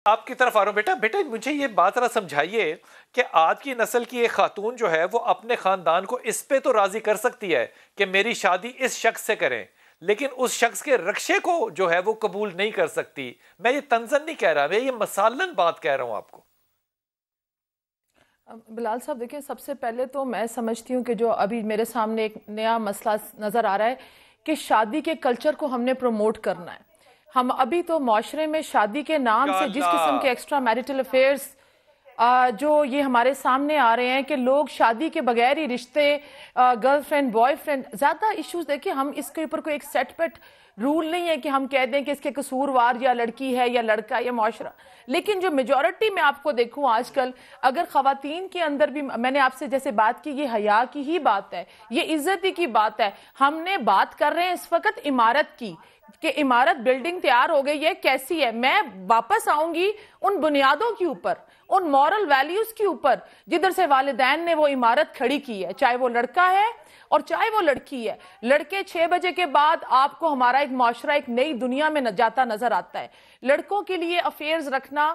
آپ کی طرف آ رہا ہوں بیٹا مجھے یہ بات ذرا سمجھائیے کہ آج کی نسل کی ایک خاتون جو ہے وہ اپنے خاندان کو اس پہ تو راضی کر سکتی ہے کہ میری شادی اس شخص سے کریں، لیکن اس شخص کے رقشے کو جو ہے وہ قبول نہیں کر سکتی. میں یہ تنزن نہیں کہہ رہا، میں یہ مثالن بات کہہ رہا ہوں آپ کو. بلال صاحب دیکھیں، سب سے پہلے تو میں سمجھتی ہوں کہ جو ابھی میرے سامنے ایک نیا مسئلہ نظر آ رہا ہے کہ شادی کے کلچر کو ہم نے پروموٹ کرنا ہے. ہم ابھی تو معاشرے میں شادی کے نام سے جس قسم کے ایکسٹرا میریٹل افیئرز جو یہ ہمارے سامنے آ رہے ہیں کہ لوگ شادی کے بغیر ہی رشتے، گرل فرینڈ بوائے فرینڈ، زیادہ ایشوز دیکھیں. ہم اس کے اوپر کوئی ایک سیٹ پٹ رول نہیں ہے کہ ہم کہہ دیں کہ اس کے قصوروار یا لڑکی ہے یا لڑکا یا معاشرہ. لیکن جو میجورٹی میں آپ کو دیکھوں آج کل، اگر خواتین کے اندر بھی، میں نے آپ سے جیسے بات کی، یہ حیا کی ہی بات ہے، یہ عزتی کی بات ہے. ہم نے بات کر رہے ہیں اس وقت عمارت کی کہ عمارت بلڈنگ تیار ہو گئی ہے، کیسی ہے. میں واپس آؤں گی ان بنیادوں کے اوپر، ان مورل ویلیوز کے اوپر جدھر سے والدین نے وہ عمارت کھڑی کی ہے، چاہے وہ لڑکا ہے اور چاہے وہ لڑکی ہے. لڑکے 6 بجے کے بعد آپ کو ہمارا ایک معاشرہ ایک نئی دنیا میں جاتا نظر آتا ہے. لڑکوں کے لیے افیئرز رکھنا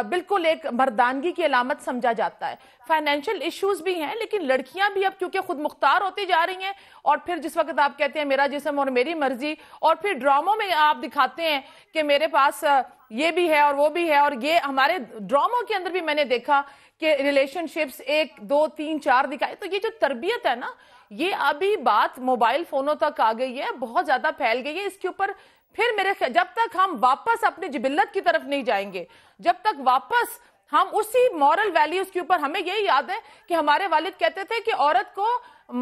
بالکل ایک مردانگی کی علامت سمجھا جاتا ہے. فائنینشل ایشوز بھی ہیں، لیکن لڑکیاں بھی اب کیونکہ خود مختار ہوتی جا رہی ہیں، اور پھر جس وقت آپ کہتے ہیں میرا جسم اور میری مرضی، اور پھر ڈراموں میں آپ دکھاتے ہیں کہ میرے پاس یہ بھی ہے اور وہ بھی ہے. اور یہ ہمارے ڈراموں کے اندر بھی میں نے دیکھا کہ ریلیشن شپس 1 2 3 4 دکھائے. تو یہ جو تربیت ہے نا، یہ ابھی بات موبائل فونوں تک آ گئی ہے، بہت زیادہ پھیل گئی ہے. اس کے اوپر پھر جب تک ہم واپس اپنی جبلت کی طرف نہیں جائیں گے، جب تک واپس ہم اسی مورل ویلیوز کے اوپر، ہمیں یہی یاد ہے کہ ہمارے والد کہتے تھے کہ عورت کو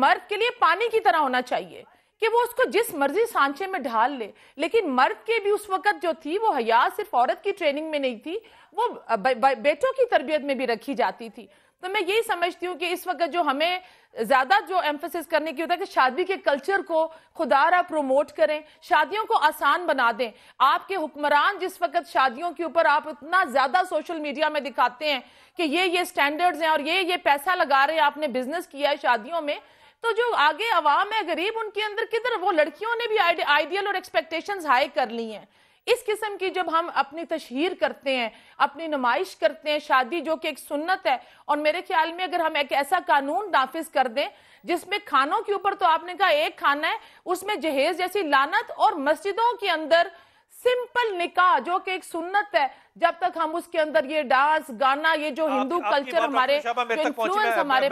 مرد کے لیے پانی کی طرح ہونا چاہیے، کہ وہ اس کو جس مرضی سانچے میں ڈھال لے. لیکن مرد کے بھی اس وقت جو تھی وہ حیا صرف عورت کی ٹریننگ میں نہیں تھی، وہ بیٹوں کی تربیت میں بھی رکھی جاتی تھی. تو میں یہی سمجھتی ہوں کہ اس وقت جو ہمیں زیادہ جو ایمفیسس کرنے کی ہوتا ہے کہ شادی کے کلچر کو خدا را پروموٹ کریں، شادیوں کو آسان بنا دیں. آپ کے حکمران جس وقت شادیوں کے اوپر آپ اتنا زیادہ سوشل میڈیا میں دکھاتے ہیں کہ یہ سٹینڈرڈز ہیں اور یہ پیسہ لگا رہے ہیں، آپ نے بزنس کیا ہے شادیوں میں، تو جو آگے عوام ہے غریب، ان کے اندر کدھر؟ وہ لڑکیوں نے بھی آئیڈیل اور ایکسپیکٹیشنز ہائی کر لی ہیں. اس قسم کی جب ہم اپنی تشہیر کرتے ہیں، اپنی نمائش کرتے ہیں، شادی جو کہ ایک سنت ہے، اور میرے خیال میں اگر ہم ایک ایسا قانون نافذ کر دیں جس میں کھانوں کے اوپر، تو آپ نے کہا ایک کھانا ہے، اس میں جہیز جیسی لعنت، اور مسجدوں کے اندر سمپل نکاح جو کہ ایک سنت ہے، جب تک ہم اس کے اندر یہ ڈانس گانا، یہ جو ہندو کلچر ہمارے جو انفلوئنس ہمارے